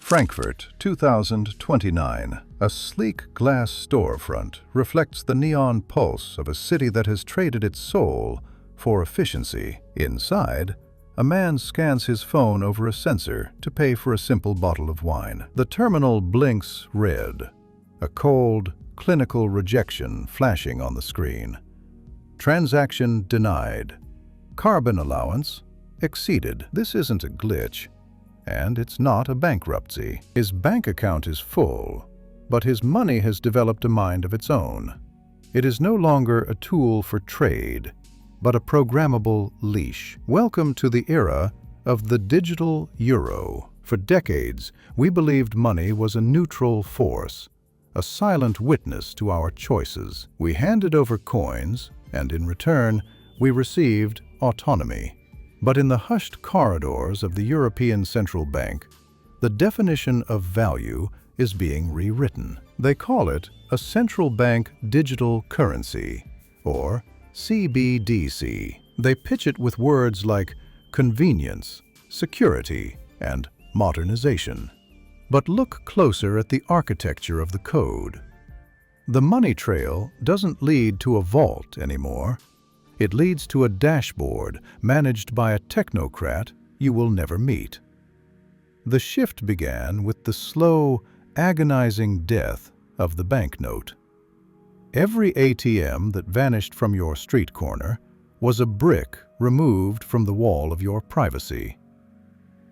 Frankfurt, 2029. A sleek glass storefront reflects the neon pulse of a city that has traded its soul for efficiency. Inside, a man scans his phone over a sensor to pay for a simple bottle of wine. The terminal blinks red, a cold, clinical rejection flashing on the screen. Transaction denied. Carbon allowance exceeded. This isn't a glitch, and it's not a bankruptcy. His bank account is full, but his money has developed a mind of its own. It is no longer a tool for trade, but a programmable leash. Welcome to the era of the digital euro. For decades, we believed money was a neutral force, a silent witness to our choices. We handed over coins, and in return, we received autonomy. But in the hushed corridors of the European Central Bank, the definition of value is being rewritten. They call it a central bank digital currency, or CBDC. They pitch it with words like convenience, security, and modernization. But look closer at the architecture of the code. The money trail doesn't lead to a vault anymore. It leads to a dashboard managed by a technocrat you will never meet. The shift began with the slow, agonizing death of the banknote. Every ATM that vanished from your street corner was a brick removed from the wall of your privacy.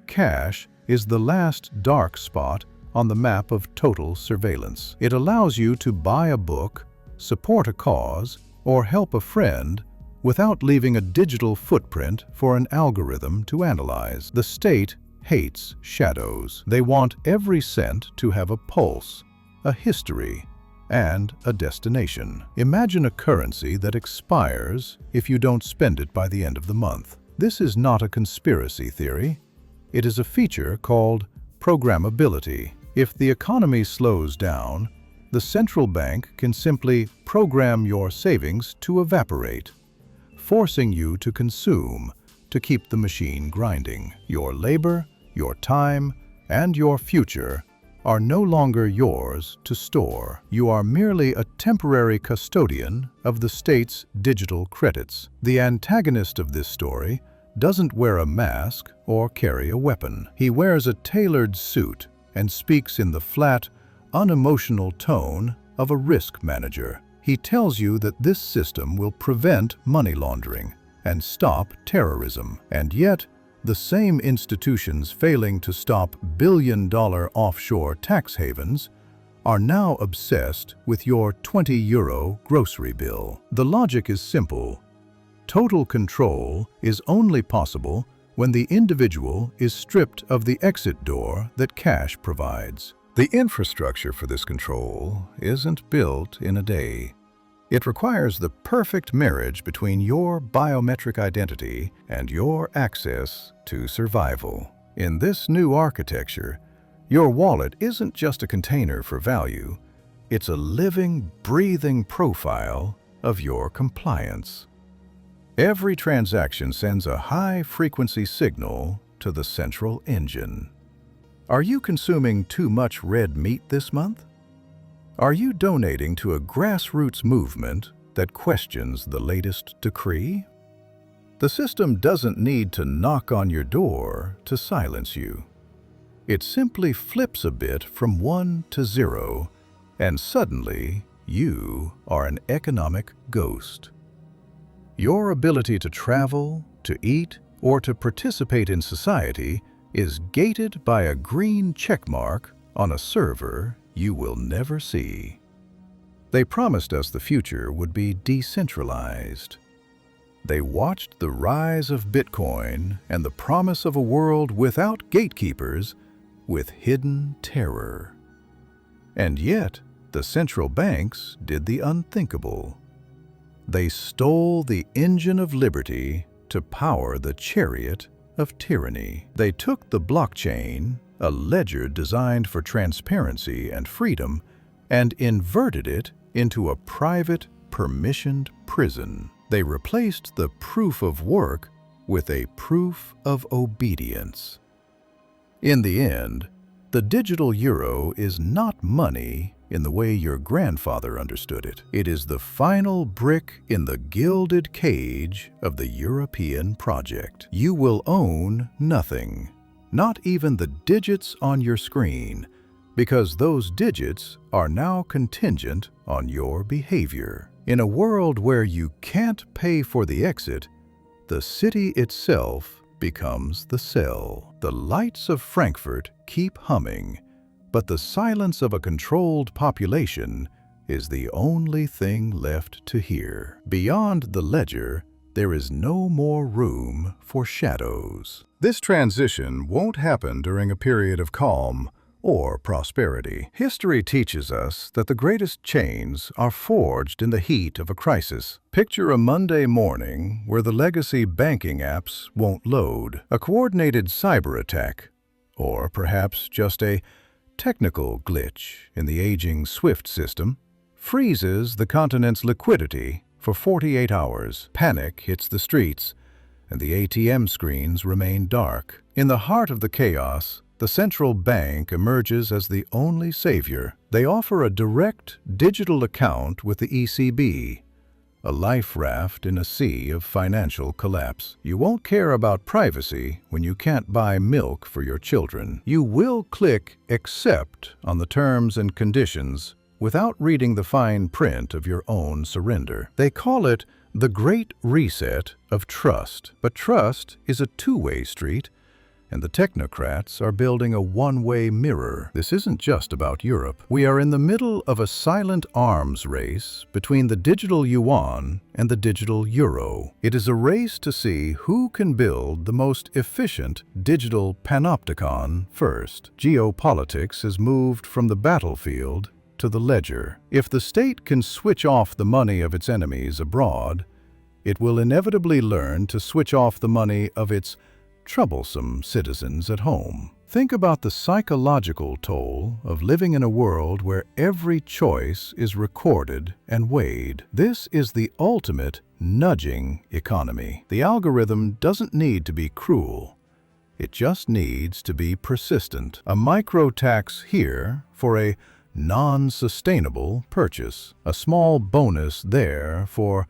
Cash is the last dark spot on the map of total surveillance. It allows you to buy a book, support a cause, or help a friend without leaving a digital footprint for an algorithm to analyze. The state hates shadows. They want every cent to have a pulse, a history, and a destination. Imagine a currency that expires if you don't spend it by the end of the month. This is not a conspiracy theory. It is a feature called programmability. If the economy slows down, the central bank can simply program your savings to evaporate, forcing you to consume to keep the machine grinding. Your labor, your time, and your future are no longer yours to store. You are merely a temporary custodian of the state's digital credits. The antagonist of this story doesn't wear a mask or carry a weapon. He wears a tailored suit and speaks in the flat, unemotional tone of a risk manager. He tells you that this system will prevent money laundering and stop terrorism. And yet, the same institutions failing to stop billion-dollar offshore tax havens are now obsessed with your 20-euro grocery bill. The logic is simple. Total control is only possible when the individual is stripped of the exit door that cash provides. The infrastructure for this control isn't built in a day. It requires the perfect marriage between your biometric identity and your access to survival. In this new architecture, your wallet isn't just a container for value. It's a living, breathing profile of your compliance. Every transaction sends a high-frequency signal to the central engine. Are you consuming too much red meat this month? Are you donating to a grassroots movement that questions the latest decree? The system doesn't need to knock on your door to silence you. It simply flips a bit from 1 to 0, and suddenly you are an economic ghost. Your ability to travel, to eat, or to participate in society is gated by a green checkmark on a server you will never see. They promised us the future would be decentralized. They watched the rise of Bitcoin and the promise of a world without gatekeepers with hidden terror. And yet, the central banks did the unthinkable. They stole the engine of liberty to power the chariot of tyranny. They took the blockchain, a ledger designed for transparency and freedom, and inverted it into a private, permissioned prison. They replaced the proof of work with a proof of obedience. In the end, The digital euro is not money in the way your grandfather understood it. It is the final brick in the gilded cage of the European project. You will own nothing, not even the digits on your screen, because those digits are now contingent on your behavior. In a world where you can't pay for the exit, the city itself becomes the cell. The lights of Frankfurt keep humming, but the silence of a controlled population is the only thing left to hear. Beyond the ledger, there is no more room for shadows. This transition won't happen during a period of calm or prosperity. History teaches us that the greatest chains are forged in the heat of a crisis. Picture a Monday morning where the legacy banking apps won't load, a coordinated cyber attack, or perhaps just a technical glitch in the aging SWIFT system freezes the continent's liquidity for 48 hours. Panic hits the streets, and the ATM screens remain dark. In the heart of the chaos, the central bank emerges as the only savior. They offer a direct digital account with the ECB, a life raft in a sea of financial collapse. You won't care about privacy when you can't buy milk for your children. You will click accept on the terms and conditions without reading the fine print of your own surrender. They call it the Great Reset of trust. But trust is a two-way street, and the technocrats are building a one-way mirror. This isn't just about Europe. We are in the middle of a silent arms race between the digital yuan and the digital euro. It is a race to see who can build the most efficient digital panopticon first. Geopolitics has moved from the battlefield to the ledger. If the state can switch off the money of its enemies abroad, it will inevitably learn to switch off the money of its troublesome citizens at home. Think about the psychological toll of living in a world where every choice is recorded and weighed. This is the ultimate nudging economy. The algorithm doesn't need to be cruel. It just needs to be persistent. A micro tax here for a non-sustainable purchase. A small bonus there for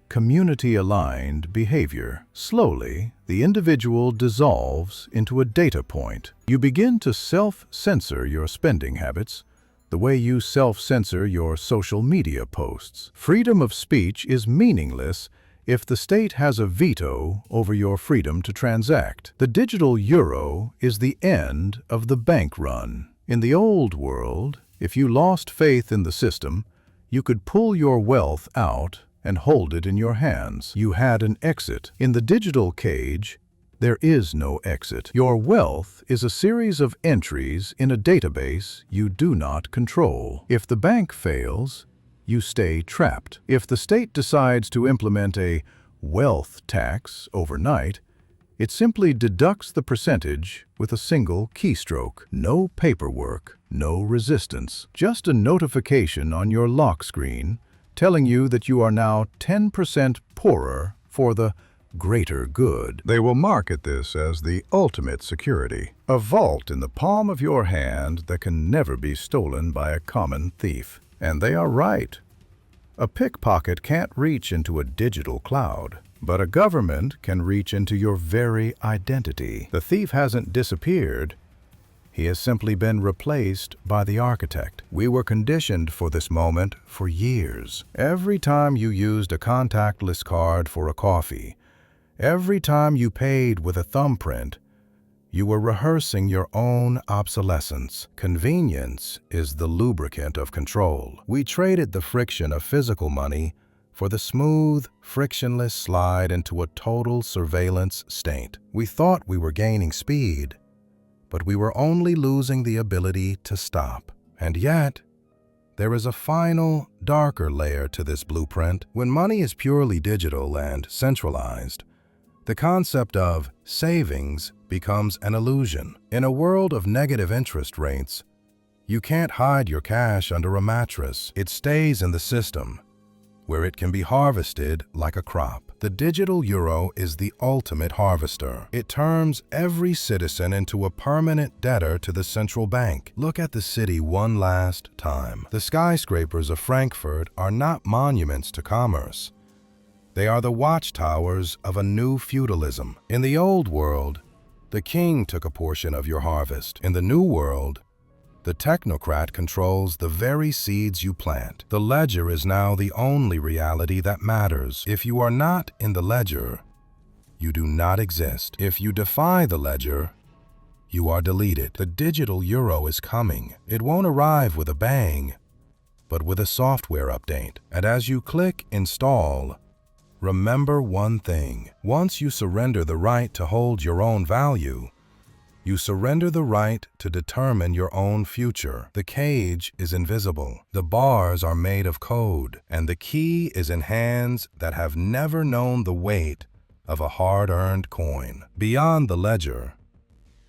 community-aligned behavior. Slowly, the individual dissolves into a data point. You begin to self-censor your spending habits, the way you self-censor your social media posts. Freedom of speech is meaningless if the state has a veto over your freedom to transact. The digital euro is the end of the bank run. In the old world, if you lost faith in the system, you could pull your wealth out and hold it in your hands. You had an exit. In the digital cage, there is no exit. Your wealth is a series of entries in a database you do not control. If the bank fails, you stay trapped. If the state decides to implement a wealth tax overnight, it simply deducts the percentage with a single keystroke. No paperwork, no resistance. Just a notification on your lock screen telling you that you are now 10% poorer for the greater good. They will market this as the ultimate security, a vault in the palm of your hand that can never be stolen by a common thief. And they are right. A pickpocket can't reach into a digital cloud, but a government can reach into your very identity. The thief hasn't disappeared. He has simply been replaced by the architect. We were conditioned for this moment for years. Every time you used a contactless card for a coffee, every time you paid with a thumbprint, you were rehearsing your own obsolescence. Convenience is the lubricant of control. We traded the friction of physical money for the smooth, frictionless slide into a total surveillance state. We thought we were gaining speed, but we were only losing the ability to stop. And yet, there is a final, darker layer to this blueprint. When money is purely digital and centralized, the concept of savings becomes an illusion. In a world of negative interest rates, you can't hide your cash under a mattress. It stays in the system, where it can be harvested like a crop. The digital euro is the ultimate harvester. It turns every citizen into a permanent debtor to the central bank. Look at the city one last time. The skyscrapers of Frankfurt are not monuments to commerce. They are the watchtowers of a new feudalism. In the old world, the king took a portion of your harvest. In the new world, the technocrat controls the very seeds you plant. The ledger is now the only reality that matters. If you are not in the ledger, you do not exist. If you defy the ledger, you are deleted. The digital euro is coming. It won't arrive with a bang, but with a software update. And as you click install, remember one thing. Once you surrender the right to hold your own value, you surrender the right to determine your own future. The cage is invisible. The bars are made of code, and the key is in hands that have never known the weight of a hard-earned coin. Beyond the ledger,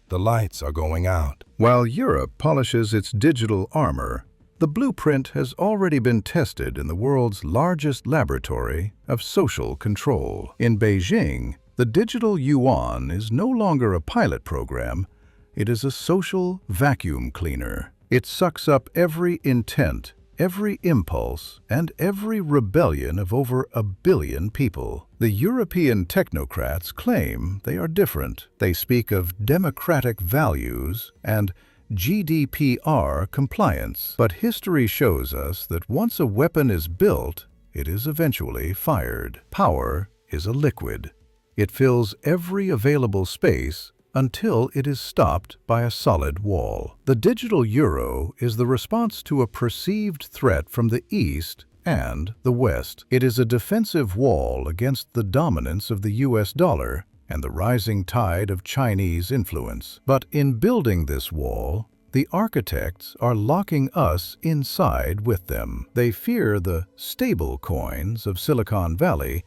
the lights are going out. While Europe polishes its digital armor, the blueprint has already been tested in the world's largest laboratory of social control. In Beijing, the digital yuan is no longer a pilot program, it is a social vacuum cleaner. It sucks up every intent, every impulse, and every rebellion of over 1 billion people. The European technocrats claim they are different. They speak of democratic values and GDPR compliance. But history shows us that once a weapon is built, it is eventually fired. Power is a liquid. It fills every available space until it is stopped by a solid wall. The digital euro is the response to a perceived threat from the East and the West. It is a defensive wall against the dominance of the US dollar and the rising tide of Chinese influence. But in building this wall, the architects are locking us inside with them. They fear the stable coins of Silicon Valley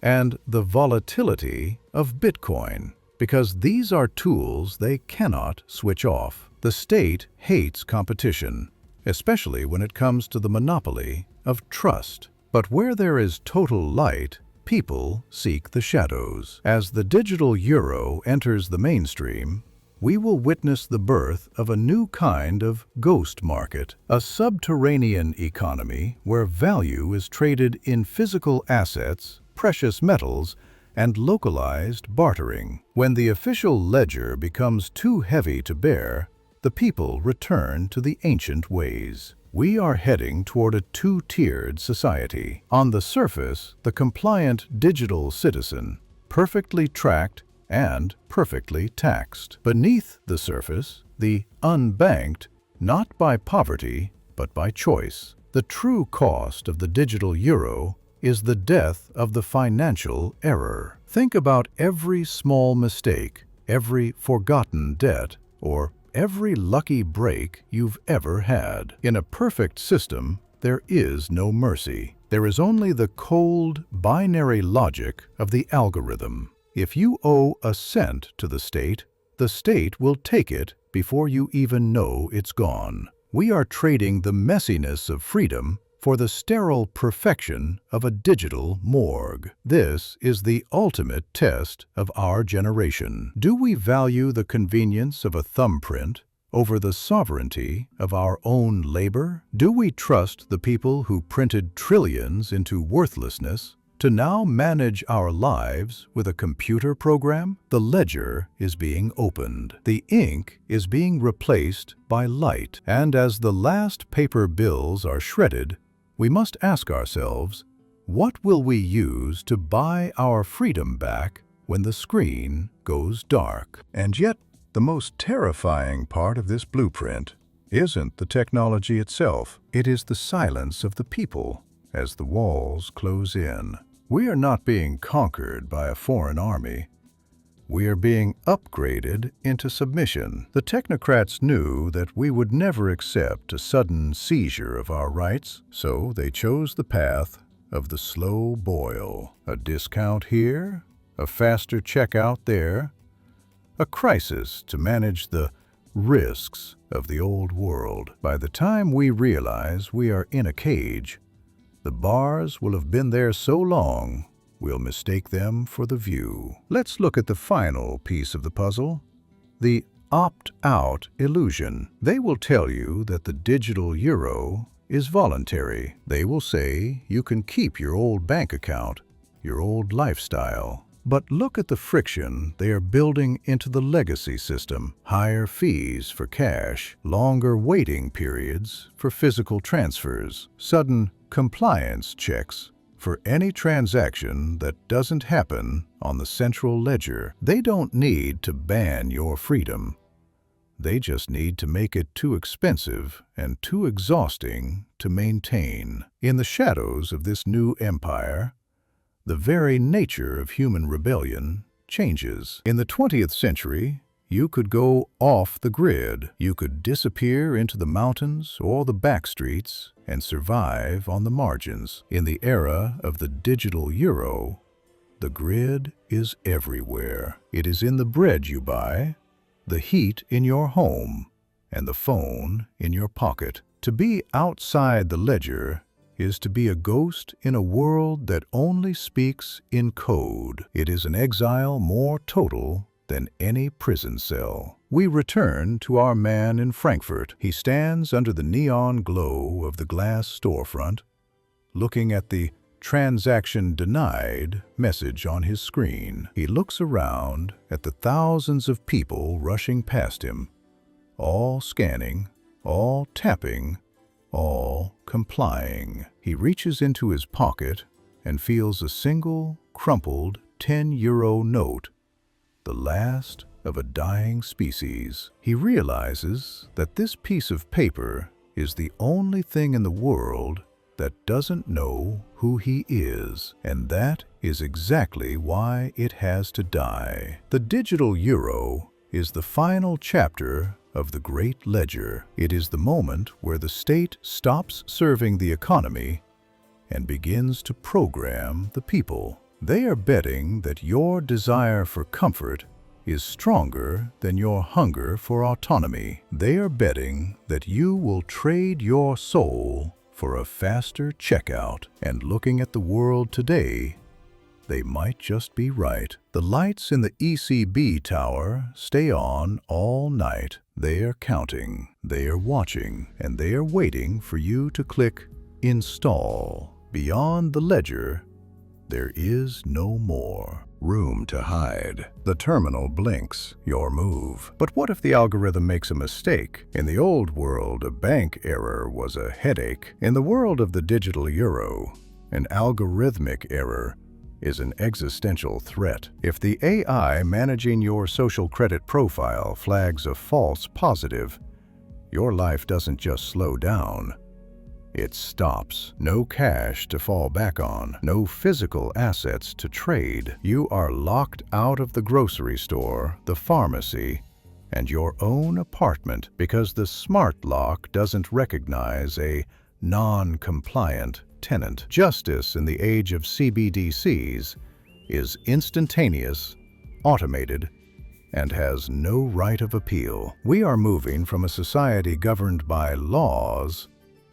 and the volatility of Bitcoin, because these are tools they cannot switch off. The state hates competition, especially when it comes to the monopoly of trust. But where there is total light, people seek the shadows. As the digital euro enters the mainstream, we will witness the birth of a new kind of ghost market, a subterranean economy where value is traded in physical assets, precious metals, and localized bartering. When the official ledger becomes too heavy to bear, the people return to the ancient ways. We are heading toward a two-tiered society. On the surface, the compliant digital citizen, perfectly tracked and perfectly taxed. Beneath the surface, the unbanked, not by poverty, but by choice. The true cost of the digital euro is the death of the financial error. Think about every small mistake, every forgotten debt, or every lucky break you've ever had. In a perfect system, there is no mercy. There is only the cold, binary logic of the algorithm. If you owe a cent to the state will take it before you even know it's gone. We are trading the messiness of freedom for the sterile perfection of a digital morgue. This is the ultimate test of our generation. Do we value the convenience of a thumbprint over the sovereignty of our own labor? Do we trust the people who printed trillions into worthlessness to now manage our lives with a computer program? The ledger is being opened. The ink is being replaced by light. And as the last paper bills are shredded, we must ask ourselves, what will we use to buy our freedom back when the screen goes dark? And yet, the most terrifying part of this blueprint isn't the technology itself. It is the silence of the people as the walls close in. We are not being conquered by a foreign army. We are being upgraded into submission. The technocrats knew that we would never accept a sudden seizure of our rights, so they chose the path of the slow boil. A discount here, a faster checkout there, a crisis to manage the risks of the old world. By the time we realize we are in a cage, the bars will have been there so long will mistake them for the view. Let's look at the final piece of the puzzle, the opt-out illusion. They will tell you that the digital euro is voluntary. They will say you can keep your old bank account, your old lifestyle. But look at the friction they are building into the legacy system. Higher fees for cash, longer waiting periods for physical transfers, sudden compliance checks for any transaction that doesn't happen on the central ledger. They don't need to ban your freedom. They just need to make it too expensive and too exhausting to maintain. In the shadows of this new empire, the very nature of human rebellion changes. In the 20th century, you could go off the grid. You could disappear into the mountains or the back streets and survive on the margins. In the era of the digital euro, the grid is everywhere. It is in the bread you buy, the heat in your home, and the phone in your pocket. To be outside the ledger is to be a ghost in a world that only speaks in code. It is an exile more total than any prison cell. We return to our man in Frankfurt. He stands under the neon glow of the glass storefront, looking at the "Transaction denied" message on his screen. He looks around at the thousands of people rushing past him, all scanning, all tapping, all complying. He reaches into his pocket and feels a single, crumpled 10-euro note, the last of a dying species. He realizes that this piece of paper is the only thing in the world that doesn't know who he is, and that is exactly why it has to die. The digital euro is the final chapter of the Great Ledger. It is the moment where the state stops serving the economy and begins to program the people. They are betting that your desire for comfort is stronger than your hunger for autonomy. They are betting that you will trade your soul for a faster checkout. And looking at the world today, they might just be right. The lights in the ECB tower stay on all night. They are counting, they are watching, and they are waiting for you to click Install. Beyond the ledger, there is no more room to hide. The terminal blinks your move. But what if the algorithm makes a mistake? In the old world, a bank error was a headache. In the world of the digital euro, an algorithmic error is an existential threat. If the AI managing your social credit profile flags a false positive, your life doesn't just slow down, it stops. No cash to fall back on, no physical assets to trade. You are locked out of the grocery store, the pharmacy, and your own apartment because the smart lock doesn't recognize a non-compliant tenant. Justice in the age of CBDCs is instantaneous, automated, and has no right of appeal. We are moving from a society governed by laws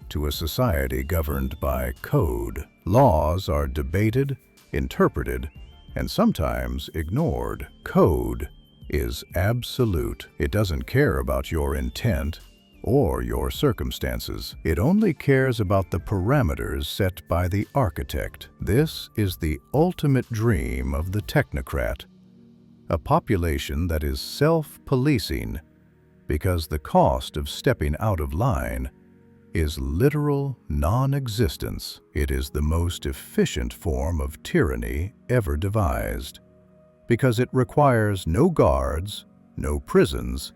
to a society governed by code. Laws are debated, interpreted, and sometimes ignored. Code is absolute. It doesn't care about your intent or your circumstances. It only cares about the parameters set by the architect. This is the ultimate dream of the technocrat, a population that is self-policing because the cost of stepping out of line is literal non-existence. It is the most efficient form of tyranny ever devised because it requires no guards, no prisons,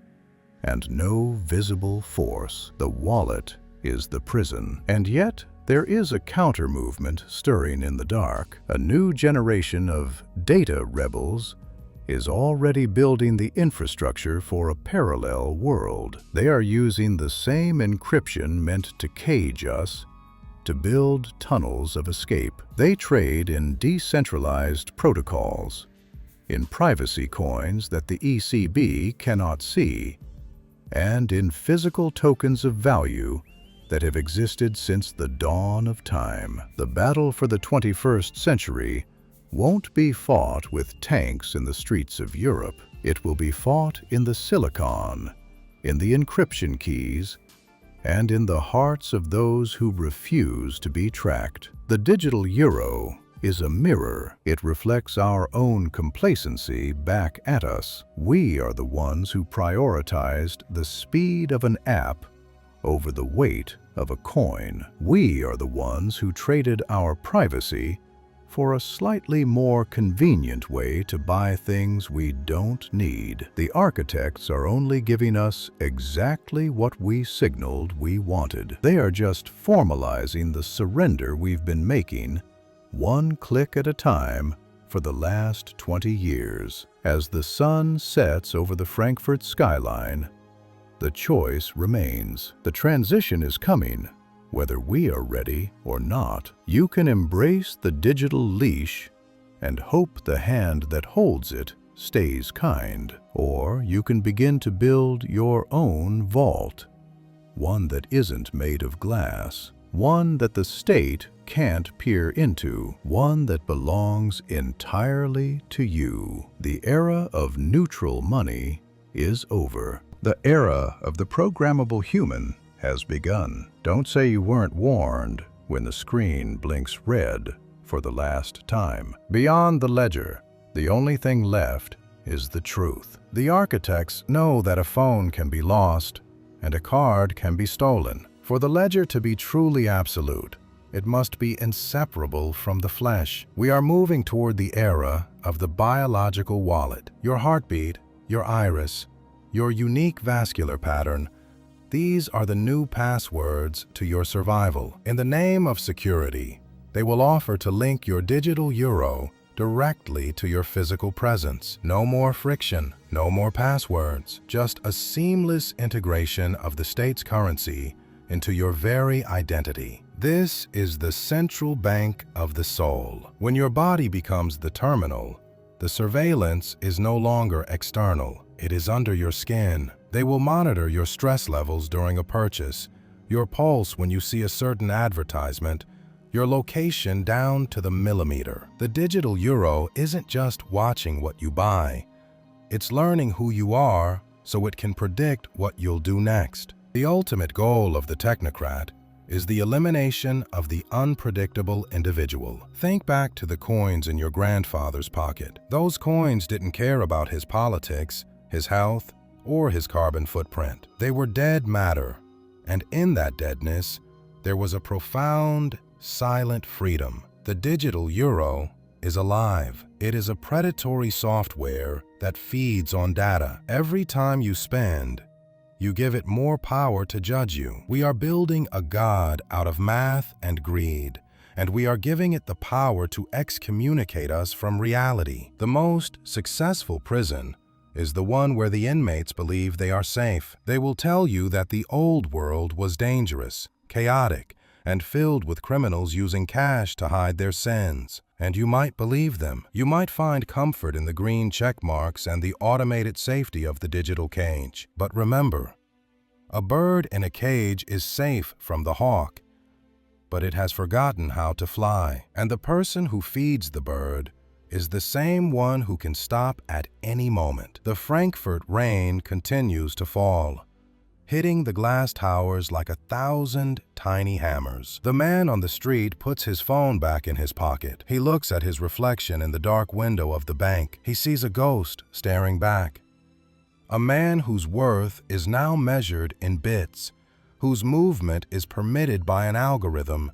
and no visible force. The wallet is the prison. And yet, there is a counter-movement stirring in the dark. A new generation of data rebels is already building the infrastructure for a parallel world. They are using the same encryption meant to cage us to build tunnels of escape. They trade in decentralized protocols, in privacy coins that the ECB cannot see, and in physical tokens of value that have existed since the dawn of time. The battle for the 21st century won't be fought with tanks in the streets of Europe. It will be fought in the silicon, in the encryption keys, and in the hearts of those who refuse to be tracked. The digital euro is a mirror. It reflects our own complacency back at us. We are the ones who prioritized the speed of an app over the weight of a coin. We are the ones who traded our privacy for a slightly more convenient way to buy things we don't need. The architects are only giving us exactly what we signaled we wanted. They are just formalizing the surrender we've been making, one click at a time, for the last 20 years. As the sun sets over the Frankfurt skyline, the choice remains. The transition is coming, whether we are ready or not. You can embrace the digital leash and hope the hand that holds it stays kind. Or you can begin to build your own vault, one that isn't made of glass, one that the state can't peer into, one that belongs entirely to you. The era of neutral money is over. The era of the programmable human has begun. Don't say you weren't warned when the screen blinks red for the last time. Beyond the ledger, the only thing left is the truth. The architects know that a phone can be lost and a card can be stolen. For the ledger to be truly absolute, it must be inseparable from the flesh. We are moving toward the era of the biological wallet. Your heartbeat, your iris, your unique vascular pattern, these are the new passwords to your survival. In the name of security, they will offer to link your digital euro directly to your physical presence. No more friction, no more passwords, just a seamless integration of the state's currency into your very identity. This is the central bank of the soul. When your body becomes the terminal, the surveillance is no longer external. It is under your skin. They will monitor your stress levels during a purchase, your pulse when you see a certain advertisement, your location down to the millimeter. The digital euro isn't just watching what you buy. It's learning who you are so it can predict what you'll do next. The ultimate goal of the technocrat is the elimination of the unpredictable individual. Think back to the coins in your grandfather's pocket. Those coins didn't care about his politics, his health, or his carbon footprint. They were dead matter, and in that deadness, there was a profound, silent freedom. The digital euro is alive. It is a predatory software that feeds on data. Every time you spend, you give it more power to judge you. We are building a god out of math and greed, and we are giving it the power to excommunicate us from reality. The most successful prison is the one where the inmates believe they are safe. They will tell you that the old world was dangerous, chaotic, and filled with criminals using cash to hide their sins. And you might believe them. You might find comfort in the green check marks and the automated safety of the digital cage. But remember, a bird in a cage is safe from the hawk, but it has forgotten how to fly. And the person who feeds the bird is the same one who can stop at any moment. The Frankfurt rain continues to fall, hitting the glass towers like 1,000 tiny hammers. The man on the street puts his phone back in his pocket. He looks at his reflection in the dark window of the bank. He sees a ghost staring back. A man whose worth is now measured in bits, whose movement is permitted by an algorithm,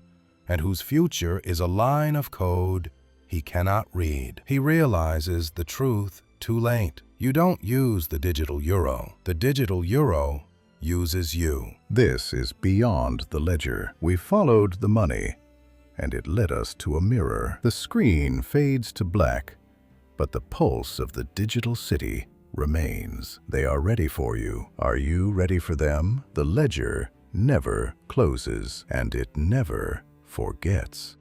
and whose future is a line of code he cannot read. He realizes the truth too late. You don't use the digital euro. The digital euro uses you. This is beyond the ledger. We followed the money, and it led us to a mirror. The screen fades to black, but the pulse of the digital city remains. They are ready for you. Are you ready for them? The ledger never closes, and it never forgets.